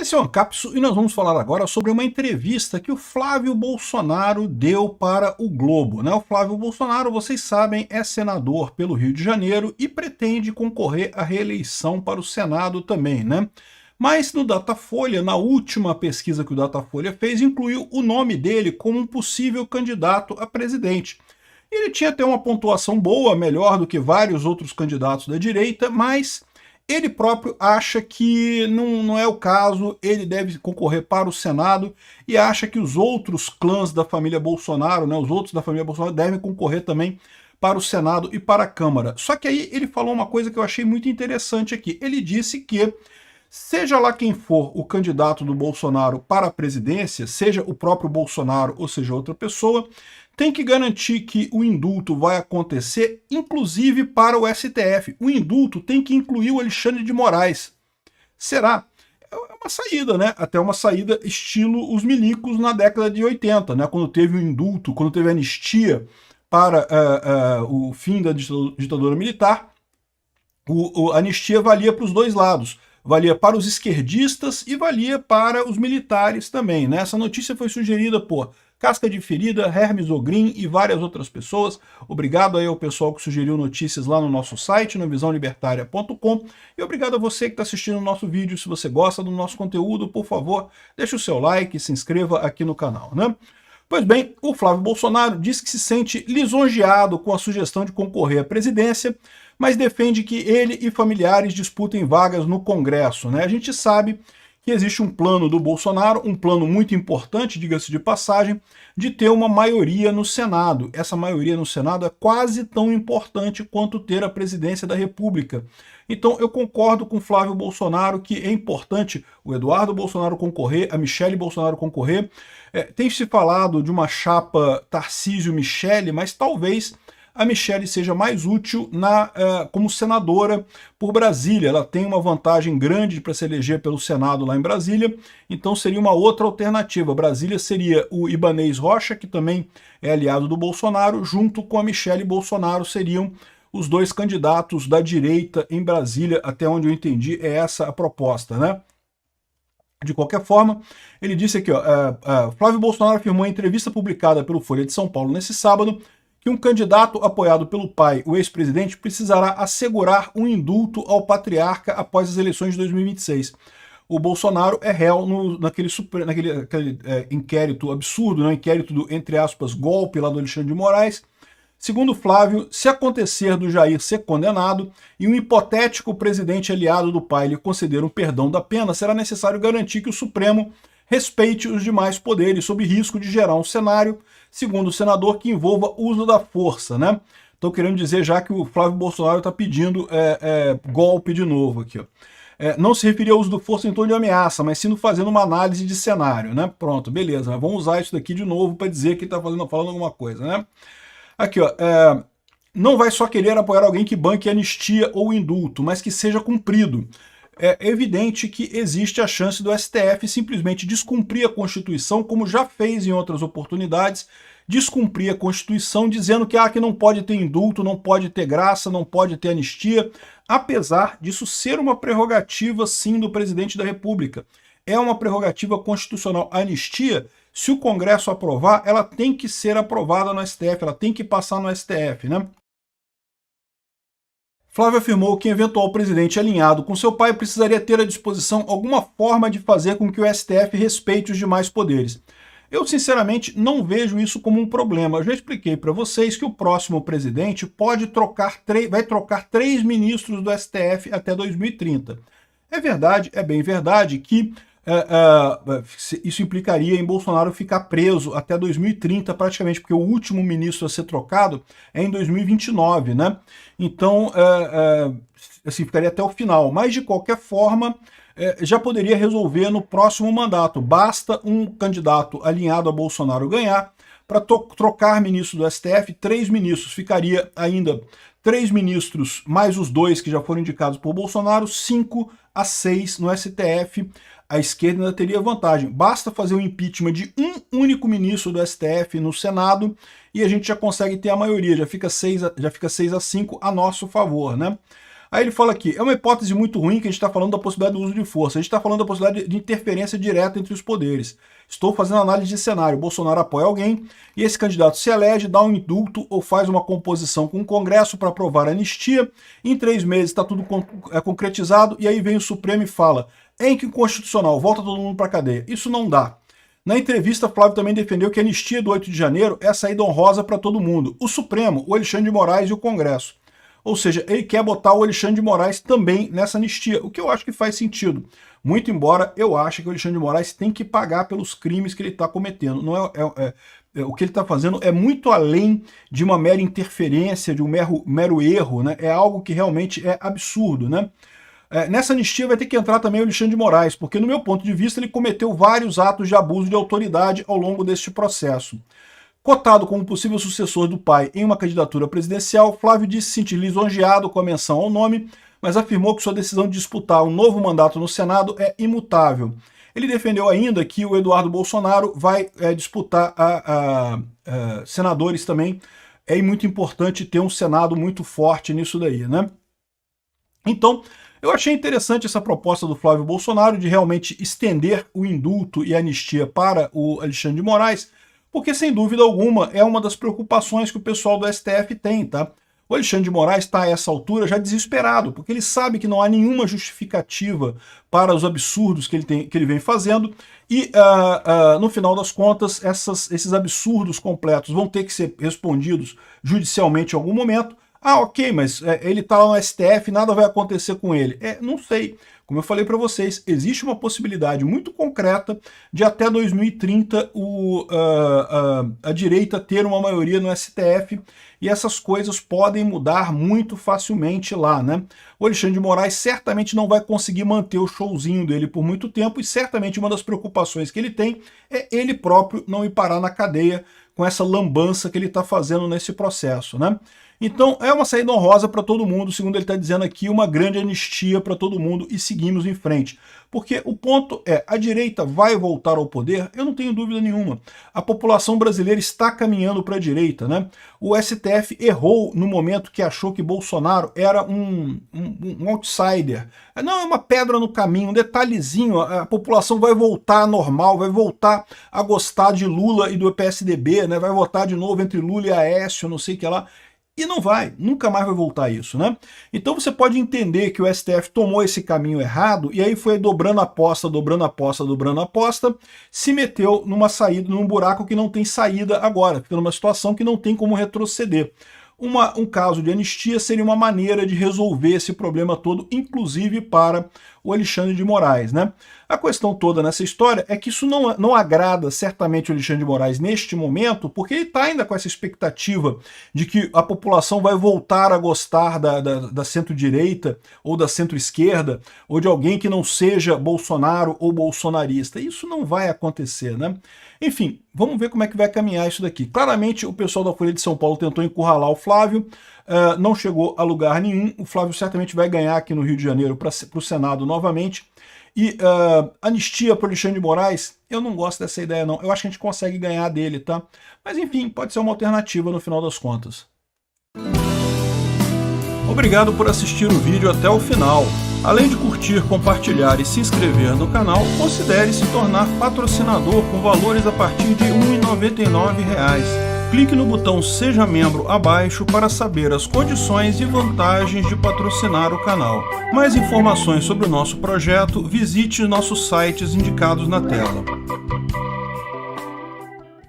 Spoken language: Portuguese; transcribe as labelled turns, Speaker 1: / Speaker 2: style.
Speaker 1: Esse é o Ancapsu e nós vamos falar agora sobre uma entrevista que o Flávio Bolsonaro deu para o Globo, né? O Flávio Bolsonaro, vocês sabem, é senador pelo Rio de Janeiro e pretende concorrer à reeleição para o Senado também, né? Mas no Datafolha, na última pesquisa que o Datafolha fez, incluiu o nome dele como um possível candidato a presidente. Ele tinha até uma pontuação boa, melhor do que vários outros candidatos da direita, mas ele próprio acha que não é o caso, ele deve concorrer para o Senado e acha que os outros clãs da família Bolsonaro, né, os outros da família Bolsonaro devem concorrer também para o Senado e para a Câmara. Só que aí ele falou uma coisa que eu achei muito interessante aqui. Ele disse que seja lá quem for o candidato do Bolsonaro para a presidência, seja o próprio Bolsonaro ou seja outra pessoa, tem que garantir que o indulto vai acontecer, inclusive para o STF. O indulto tem que incluir o Alexandre de Moraes. Será? É uma saída, né? Até uma saída estilo os milicos na década de 80, né? Quando teve o indulto, quando teve a anistia para o fim da ditadura militar, a anistia valia para os dois lados. Valia para os esquerdistas e valia para os militares também, né? Essa notícia foi sugerida por Casca de Ferida, Hermes Ogrin e várias outras pessoas. Obrigado aí ao pessoal que sugeriu notícias lá no nosso site, no visãolibertaria.com. E obrigado a você que está assistindo o nosso vídeo. Se você gosta do nosso conteúdo, por favor, deixe o seu like e se inscreva aqui no canal, né? Pois bem, o Flávio Bolsonaro diz que se sente lisonjeado com a sugestão de concorrer à presidência, mas defende que ele e familiares disputem vagas no Congresso, né? A gente sabe que existe um plano do Bolsonaro, um plano muito importante, diga-se de passagem, de ter uma maioria no Senado. Essa maioria no Senado é quase tão importante quanto ter a presidência da República. Então eu concordo com Flávio Bolsonaro que é importante o Eduardo Bolsonaro concorrer, a Michele Bolsonaro concorrer. Tem se falado de uma chapa Tarcísio-Michele, mas talvez a Michele seja mais útil como senadora por Brasília. Ela tem uma vantagem grande para se eleger pelo Senado lá em Brasília, então seria uma outra alternativa. Brasília seria o Ibanez Rocha, que também é aliado do Bolsonaro, junto com a Michele Bolsonaro seriam os dois candidatos da direita em Brasília, até onde eu entendi é essa a proposta, né? De qualquer forma, ele disse aqui, Flávio Bolsonaro afirmou em entrevista publicada pelo Folha de São Paulo nesse sábado que um candidato apoiado pelo pai, o ex-presidente, precisará assegurar um indulto ao patriarca após as eleições de 2026. O Bolsonaro é réu naquele inquérito absurdo, né? Inquérito do, entre aspas, golpe lá do Alexandre de Moraes. Segundo Flávio, se acontecer do Jair ser condenado e um hipotético presidente aliado do pai lhe conceder um perdão da pena, será necessário garantir que o Supremo respeite os demais poderes, sob risco de gerar um cenário, segundo o senador, que envolva uso da força, né? Estou querendo dizer já que o Flávio Bolsonaro está pedindo golpe de novo aqui, ó. Não se referia ao uso da força em tom de ameaça, mas sim fazendo uma análise de cenário, né? Pronto, beleza, mas vamos usar isso daqui de novo para dizer que ele está falando alguma coisa, né? Aqui, ó, não vai só querer apoiar alguém que banque anistia ou indulto, mas que seja cumprido. É evidente que existe a chance do STF simplesmente descumprir a Constituição, como já fez em outras oportunidades, descumprir a Constituição dizendo que não pode ter indulto, não pode ter graça, não pode ter anistia, apesar disso ser uma prerrogativa, sim, do presidente da República. É uma prerrogativa constitucional. A anistia, se o Congresso aprovar, ela tem que ser aprovada no STF, ela tem que passar no STF, né? Flávio afirmou que eventual presidente alinhado com seu pai precisaria ter à disposição alguma forma de fazer com que o STF respeite os demais poderes. Eu, sinceramente, não vejo isso como um problema. Eu já expliquei para vocês que o próximo presidente vai trocar 3 ministros do STF até 2030. É verdade, é bem verdade que isso implicaria em Bolsonaro ficar preso até 2030 praticamente, porque o último ministro a ser trocado é em 2029, né? Então, assim, ficaria até o final. Mas, de qualquer forma, já poderia resolver no próximo mandato. Basta um candidato alinhado a Bolsonaro ganhar para trocar ministro do STF, 3 ministros. Ficaria ainda 3 ministros, mais os 2 que já foram indicados por Bolsonaro, 5 a 6 no STF. A esquerda ainda teria vantagem. Basta fazer o impeachment de um único ministro do STF no Senado e a gente já consegue ter a maioria, já fica 6 a 5 a nosso favor, né? Aí ele fala aqui, é uma hipótese muito ruim que a gente está falando da possibilidade do uso de força, a gente está falando da possibilidade de interferência direta entre os poderes. Estou fazendo análise de cenário, Bolsonaro apoia alguém e esse candidato se elege, dá um indulto ou faz uma composição com o Congresso para aprovar a anistia, em 3 meses está tudo concretizado e aí vem o Supremo e fala, é inconstitucional, volta todo mundo para a cadeia. Isso não dá. Na entrevista, Flávio também defendeu que a anistia do 8 de janeiro é a saída honrosa para todo mundo, o Supremo, o Alexandre de Moraes e o Congresso. Ou seja, ele quer botar o Alexandre de Moraes também nessa anistia, o que eu acho que faz sentido. Muito embora eu ache que o Alexandre de Moraes tem que pagar pelos crimes que ele está cometendo. Não o que ele está fazendo é muito além de uma mera interferência, de um mero erro, né? É algo que realmente é absurdo, né? Nessa anistia vai ter que entrar também o Alexandre de Moraes, porque no meu ponto de vista ele cometeu vários atos de abuso de autoridade ao longo deste processo. Cotado como possível sucessor do pai em uma candidatura presidencial, Flávio disse se sentir lisonjeado com a menção ao nome, mas afirmou que sua decisão de disputar um novo mandato no Senado é imutável. Ele defendeu ainda que o Eduardo Bolsonaro vai disputar senadores também. É muito importante ter um Senado muito forte nisso daí, né? Então, eu achei interessante essa proposta do Flávio Bolsonaro de realmente estender o indulto e a anistia para o Alexandre de Moraes, porque, sem dúvida alguma, é uma das preocupações que o pessoal do STF tem, tá? O Alexandre de Moraes está a essa altura já desesperado, porque ele sabe que não há nenhuma justificativa para os absurdos que ele vem fazendo, e, no final das contas, esses absurdos completos vão ter que ser respondidos judicialmente em algum momento. Ah, ok, mas ele está lá no STF, nada vai acontecer com ele. Não sei. Como eu falei para vocês, existe uma possibilidade muito concreta de até 2030 a direita ter uma maioria no STF e essas coisas podem mudar muito facilmente lá, né? O Alexandre de Moraes certamente não vai conseguir manter o showzinho dele por muito tempo e certamente uma das preocupações que ele tem é ele próprio não ir parar na cadeia com essa lambança que ele está fazendo nesse processo, né? Então, é uma saída honrosa para todo mundo, segundo ele está dizendo aqui, uma grande anistia para todo mundo e seguimos em frente. Porque o ponto é, a direita vai voltar ao poder? Eu não tenho dúvida nenhuma. A população brasileira está caminhando para a direita, né? O STF errou no momento que achou que Bolsonaro era um outsider. Não, é uma pedra no caminho, um detalhezinho, a população vai voltar normal, vai voltar a gostar de Lula e do PSDB, né? Vai votar de novo entre Lula e Aécio, não sei o que lá. E não vai, nunca mais vai voltar isso, né? Então você pode entender que o STF tomou esse caminho errado e aí foi dobrando a aposta, dobrando a aposta, dobrando a aposta, se meteu numa saída, num buraco que não tem saída agora, fica numa situação que não tem como retroceder. Um caso de anistia seria uma maneira de resolver esse problema todo, inclusive para o Alexandre de Moraes, né? A questão toda nessa história é que isso não agrada certamente o Alexandre de Moraes neste momento, porque ele está ainda com essa expectativa de que a população vai voltar a gostar da centro-direita ou da centro-esquerda, ou de alguém que não seja Bolsonaro ou bolsonarista. Isso não vai acontecer, né? Enfim, vamos ver como é que vai caminhar isso daqui. Claramente o pessoal da Folha de São Paulo tentou encurralar o Flávio, não chegou a lugar nenhum. O Flávio certamente vai ganhar aqui no Rio de Janeiro para o Senado novamente. E anistia para o Alexandre de Moraes, eu não gosto dessa ideia não. Eu acho que a gente consegue ganhar dele, tá? Mas enfim, pode ser uma alternativa no final das contas. Obrigado por assistir o vídeo até o final. Além de curtir, compartilhar e se inscrever no canal, considere se tornar patrocinador com valores a partir de R$ 1,99. Clique no botão Seja Membro abaixo para saber as condições e vantagens de patrocinar o canal. Mais informações sobre o nosso projeto, visite nossos sites indicados na tela.